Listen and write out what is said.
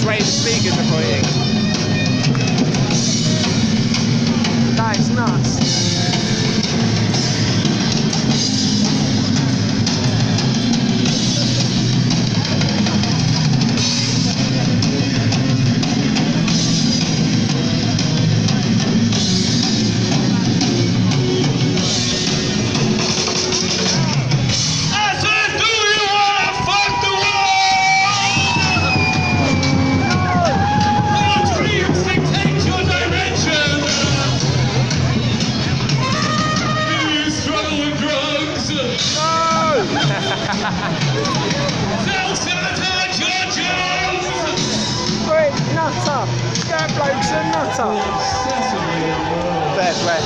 X-ray the speakers are putting. That is nuts. Great nutter! That bloke's a nutter! Fair play.